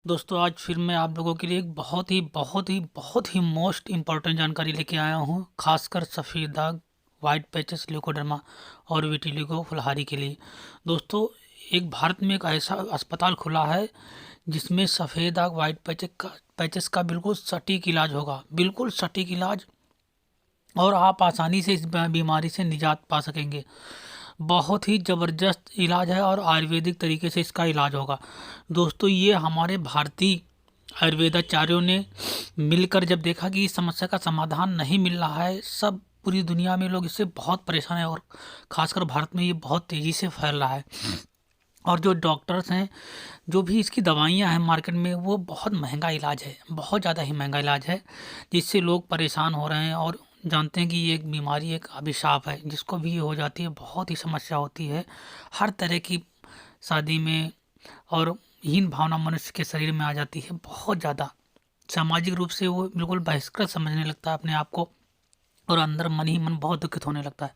दोस्तों आज फिर मैं आप लोगों के लिए एक बहुत ही मोस्ट इम्पॉर्टेंट जानकारी लेके आया हूँ, खासकर सफ़ेद दाग, वाइट पैचेस, ल्यूकोडर्मा और विटिलिगो फुलहारी के लिए। दोस्तों एक भारत में एक ऐसा अस्पताल खुला है जिसमें सफ़ेद दाग, वाइट पैचेस का बिल्कुल सटीक इलाज होगा, बिल्कुल सटीक इलाज, और आप आसानी से इस बीमारी से निजात पा सकेंगे। बहुत ही ज़बरदस्त इलाज है और आयुर्वेदिक तरीके से इसका इलाज होगा। दोस्तों ये हमारे भारतीय आयुर्वेदाचार्यों ने मिलकर जब देखा कि इस समस्या का समाधान नहीं मिल रहा है, सब पूरी दुनिया में लोग इससे बहुत परेशान हैं और खासकर भारत में ये बहुत तेज़ी से फैल रहा है। और जो डॉक्टर्स हैं, जो भी इसकी दवाइयाँ हैं मार्केट में, वो बहुत महंगा इलाज है, बहुत ज़्यादा ही महंगा इलाज है, जिससे लोग परेशान हो रहे हैं और जानते हैं कि ये एक बीमारी, एक अभिशाप है, जिसको भी ये हो जाती है बहुत ही समस्या होती है हर तरह की। शादी में और हीन भावना मनुष्य के शरीर में आ जाती है बहुत ज़्यादा। सामाजिक रूप से वो बिल्कुल बहिष्कृत समझने लगता है अपने आप को, और अंदर मन ही मन बहुत दुखित होने लगता है।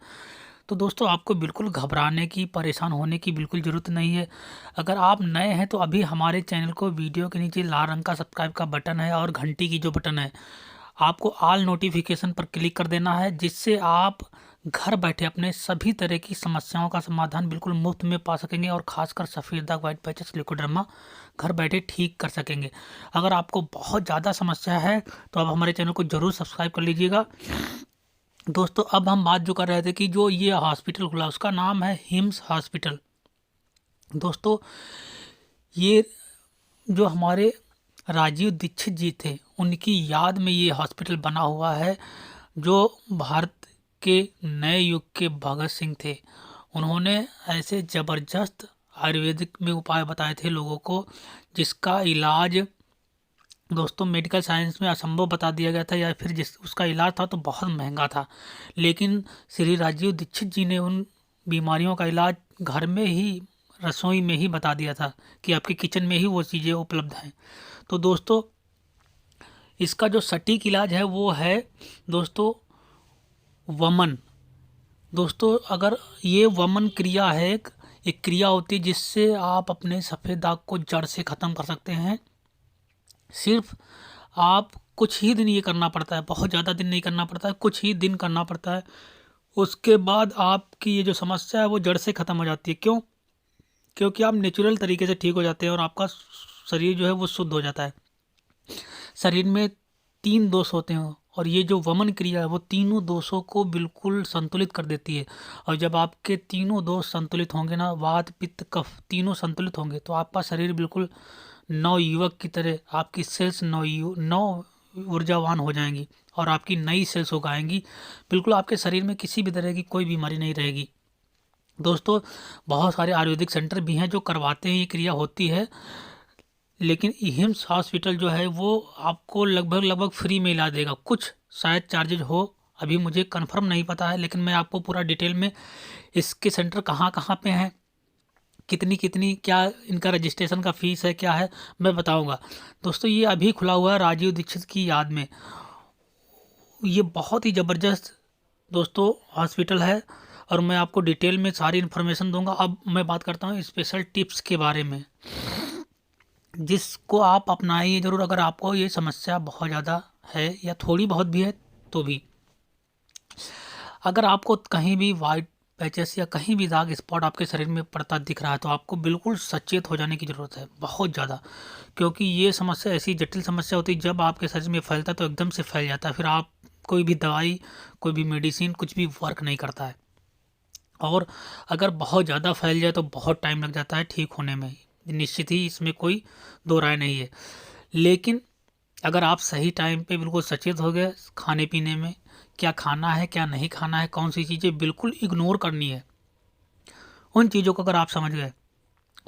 तो दोस्तों आपको बिल्कुल घबराने की, परेशान होने की बिल्कुल ज़रूरत नहीं है। अगर आप नए हैं तो अभी हमारे चैनल को, वीडियो के नीचे लाल रंग का सब्सक्राइब का बटन है और घंटी की जो बटन है, आपको ऑल नोटिफिकेशन पर क्लिक कर देना है, जिससे आप घर बैठे अपने सभी तरह की समस्याओं का समाधान बिल्कुल मुफ्त में पा सकेंगे और खासकर सफ़ेद दाग, वाइट पैचेस, ल्यूकोडर्मा घर बैठे ठीक कर सकेंगे। अगर आपको बहुत ज़्यादा समस्या है तो आप हमारे चैनल को ज़रूर सब्सक्राइब कर लीजिएगा। दोस्तों अब हम बात जो कर रहे थे कि जो ये हॉस्पिटल खुला उसका नाम है हिम्स हॉस्पिटल। दोस्तों ये जो हमारे राजीव दीक्षित जी थे, उनकी याद में ये हॉस्पिटल बना हुआ है। जो भारत के नए युग के भगत सिंह थे, उन्होंने ऐसे ज़बरदस्त आयुर्वेदिक में उपाय बताए थे लोगों को, जिसका इलाज दोस्तों मेडिकल साइंस में असंभव बता दिया गया था, या फिर जिस उसका इलाज था तो बहुत महंगा था। लेकिन श्री राजीव दीक्षित जी ने उन बीमारियों का इलाज घर में ही, रसोई में ही बता दिया था कि आपके किचन में ही वो चीज़ें उपलब्ध हैं। तो दोस्तों इसका जो सटीक इलाज है वो है दोस्तों वमन। दोस्तों अगर ये वमन क्रिया है, एक क्रिया होती है जिससे आप अपने सफ़ेद दाग को जड़ से ख़त्म कर सकते हैं। सिर्फ आप कुछ ही दिन ये करना पड़ता है, बहुत ज़्यादा दिन नहीं करना पड़ता है, कुछ ही दिन करना पड़ता है। उसके बाद आपकी ये जो समस्या है वो जड़ से ख़त्म हो जाती है। क्यों? क्योंकि आप नेचुरल तरीके से ठीक हो जाते हैं और आपका शरीर जो है वो शुद्ध हो जाता है। शरीर में 3 दोष होते हैं और ये जो वमन क्रिया है वो तीनों दोषों को बिल्कुल संतुलित कर देती है। और जब आपके तीनों दोष संतुलित होंगे ना, वात पित्त कफ तीनों संतुलित होंगे, तो आपका शरीर बिल्कुल नवयुवक की तरह, आपकी सेल्स नव ऊर्जावान हो जाएंगी और आपकी नई सेल्स उगाएंगी। बिल्कुल आपके शरीर में किसी भी तरह की कोई बीमारी नहीं रहेगी। दोस्तों बहुत सारे आयुर्वेदिक सेंटर भी हैं जो करवाते हैं, ये क्रिया होती है। लेकिन हिम्स हॉस्पिटल जो है वो आपको लगभग फ्री में इलाज देगा। कुछ शायद चार्जेज हो, अभी मुझे कंफर्म नहीं पता है, लेकिन मैं आपको पूरा डिटेल में इसके सेंटर कहाँ कहाँ पे हैं, कितनी कितनी, क्या इनका रजिस्ट्रेशन का फ़ीस है, क्या है, मैं बताऊंगा। दोस्तों ये अभी खुला हुआ है राजीव दीक्षित की याद में। ये बहुत ही ज़बरदस्त दोस्तों हॉस्पिटल है और मैं आपको डिटेल में सारी इन्फॉर्मेशन दूंगा। अब मैं बात करता हूँ स्पेशल टिप्स के बारे में, जिसको आप अपनाइए ज़रूर अगर आपको ये समस्या बहुत ज़्यादा है या थोड़ी बहुत भी है तो भी। अगर आपको कहीं भी वाइट पैचेस या कहीं भी दाग स्पॉट आपके शरीर में पड़ता दिख रहा है तो आपको बिल्कुल सचेत हो जाने की ज़रूरत है, बहुत ज़्यादा। क्योंकि ये समस्या ऐसी जटिल समस्या होती है, जब आपके शरीर में फैलता है तो एकदम से फैल जाता है, फिर आप कोई भी दवाई, कोई भी मेडिसिन, कुछ भी वर्क नहीं करता है। और अगर बहुत ज़्यादा फैल जाए तो बहुत टाइम लग जाता है ठीक होने में, निश्चित ही, इसमें कोई दो राय नहीं है। लेकिन अगर आप सही टाइम पे बिल्कुल सचेत हो गए खाने पीने में, क्या खाना है क्या नहीं खाना है, कौन सी चीज़ें बिल्कुल इग्नोर करनी है, उन चीज़ों को अगर आप समझ गए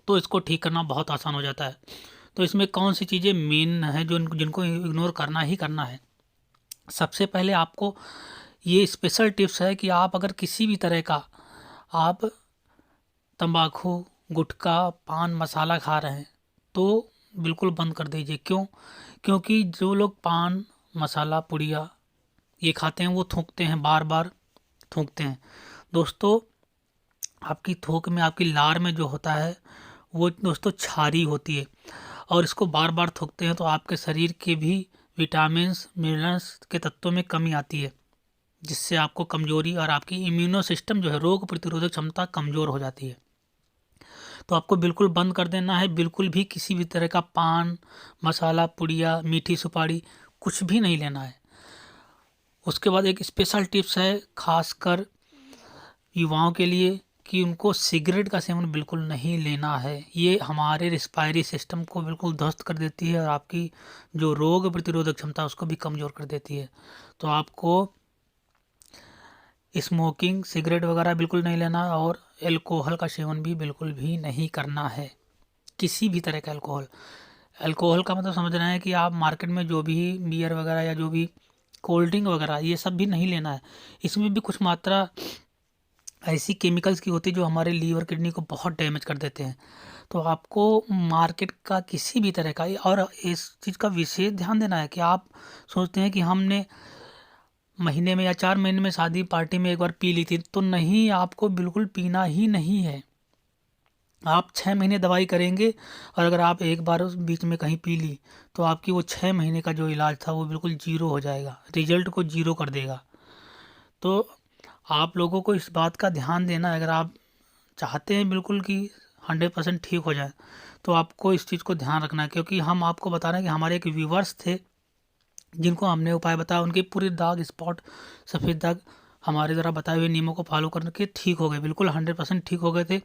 तो इसको ठीक करना बहुत आसान हो जाता है। तो इसमें कौन सी चीज़ें मेन है जो जिनको इग्नोर करना ही करना है। सबसे पहले आपको ये स्पेशल टिप्स है कि आप अगर किसी भी तरह का आप तंबाकू, गुटखा, पान मसाला खा रहे हैं तो बिल्कुल बंद कर दीजिए। क्यों? क्योंकि जो लोग पान मसाला पुड़िया ये खाते हैं वो थूकते हैं, बार बार थूकते हैं। दोस्तों आपकी थूक में, आपकी लार में जो होता है वो दोस्तों क्षारी होती है, और इसको बार बार थूकते हैं तो आपके शरीर के भी विटामिन्स मिनरल्स के तत्वों में कमी आती है, जिससे आपको कमजोरी और आपकी इम्यूनो सिस्टम जो है, रोग प्रतिरोधक क्षमता कमज़ोर हो जाती है। तो आपको बिल्कुल बंद कर देना है, बिल्कुल भी किसी भी तरह का पान, मसाला, पुड़िया, मीठी सुपारी कुछ भी नहीं लेना है। उसके बाद एक स्पेशल टिप्स है खासकर युवाओं के लिए कि उनको सिगरेट का सेवन बिल्कुल नहीं लेना है। ये हमारे रिस्पायरी सिस्टम को बिल्कुल ध्वस्त कर देती है और आपकी जो रोग प्रतिरोधक क्षमता है उसको भी कमज़ोर कर देती है। तो आपको स्मोकिंग, सिगरेट वगैरह बिल्कुल नहीं लेना और एल्कोहल का सेवन भी बिल्कुल भी नहीं करना है, किसी भी तरह का एल्कोहल। एल्कोहल का मतलब समझ रहे हैं कि आप मार्केट में जो भी बियर वगैरह या जो भी कोल्ड ड्रिंक वगैरह ये सब भी नहीं लेना है। इसमें भी कुछ मात्रा ऐसी केमिकल्स की होती है जो हमारे लीवर किडनी को बहुत डैमेज कर देते हैं। तो आपको मार्केट का किसी भी तरह का, और इस चीज़ का विशेष ध्यान देना है कि आप सोचते हैं कि हमने महीने में या 4 महीने में शादी पार्टी में एक बार पी ली थी, तो नहीं, आपको बिल्कुल पीना ही नहीं है। आप 6 महीने दवाई करेंगे और अगर आप एक बार उस बीच में कहीं पी ली तो आपकी वो 6 महीने का जो इलाज था वो बिल्कुल जीरो हो जाएगा, रिजल्ट को जीरो कर देगा। तो आप लोगों को इस बात का ध्यान देना है, अगर आप चाहते हैं बिल्कुल कि 100% ठीक हो जाए तो आपको इस चीज़ को ध्यान रखना है, क्योंकि हम आपको बता रहे हैं कि हमारे एक व्यूवर्स थे जिनको हमने उपाय बताया, उनके पूरे दाग स्पॉट, सफ़ेद दाग हमारे द्वारा बताए हुए नियमों को फॉलो करने के ठीक हो गए, बिल्कुल 100% ठीक हो गए थे।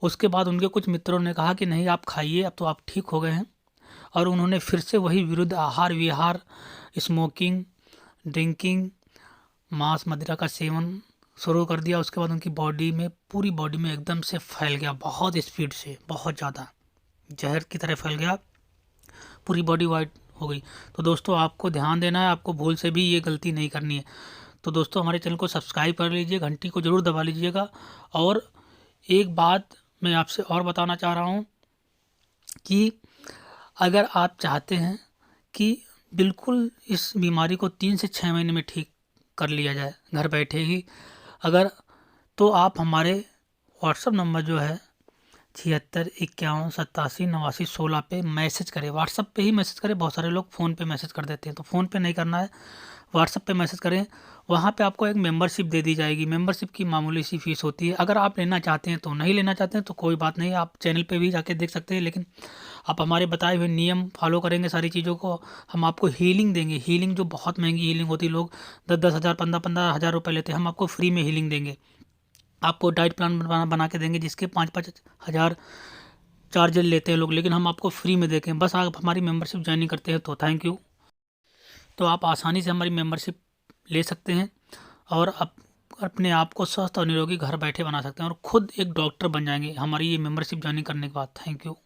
उसके बाद उनके कुछ मित्रों ने कहा कि नहीं आप खाइए, अब तो आप ठीक हो गए हैं, और उन्होंने फिर से वही विरुद्ध आहार विहार, स्मोकिंग, ड्रिंकिंग, मांस मदिरा का सेवन शुरू कर दिया। उसके बाद उनकी बॉडी में, पूरी बॉडी में एकदम से फैल गया, बहुत स्पीड से, बहुत ज़्यादा जहर की तरह फैल गया, पूरी बॉडी वाइट हो गई। तो दोस्तों आपको ध्यान देना है, आपको भूल से भी ये गलती नहीं करनी है। तो दोस्तों हमारे चैनल को सब्सक्राइब कर लीजिए, घंटी को ज़रूर दबा लीजिएगा। और एक बात मैं आपसे और बताना चाह रहा हूँ कि अगर आप चाहते हैं कि बिल्कुल इस बीमारी को 3 से 6 महीने में ठीक कर लिया जाए घर बैठे ही, अगर, तो आप हमारे व्हाट्सअप नंबर जो है 76 51 87 89 16 पे मैसेज करें। व्हाट्सअप पे ही मैसेज करें, बहुत सारे लोग फ़ोन पे मैसेज कर देते हैं, तो फ़ोन पे नहीं करना है, व्हाट्सअप पे मैसेज करें। वहाँ पे आपको एक मेंबरशिप दे दी जाएगी। मेंबरशिप की मामूली सी फीस होती है, अगर आप लेना चाहते हैं तो, नहीं लेना चाहते हैं तो कोई बात नहीं, आप चैनल पे भी जाके देख सकते हैं। लेकिन आप हमारे बताए हुए नियम फॉलो करेंगे सारी चीज़ों को, हम आपको हीलिंग देंगे। हीलिंग जो बहुत महंगी हीलिंग होती है, लोग 10-10 हज़ार 15-15 हज़ार रुपये लेते हैं, हम आपको फ्री में हीलिंग देंगे। आपको डाइट प्लान बना के देंगे जिसके 5-5 हज़ार चार्जेस लेते हैं लोग, लेकिन हम आपको फ्री में देखें, बस आप हमारी मेंबरशिप ज्वाइन करते हैं तो थैंक यू। तो आप आसानी से हमारी मेंबरशिप ले सकते हैं और अपने आप को स्वस्थ और निरोगी घर बैठे बना सकते हैं और खुद एक डॉक्टर बन जाएंगे हमारी ये मेंबरशिप ज्वाइन करने के बाद। Thank you.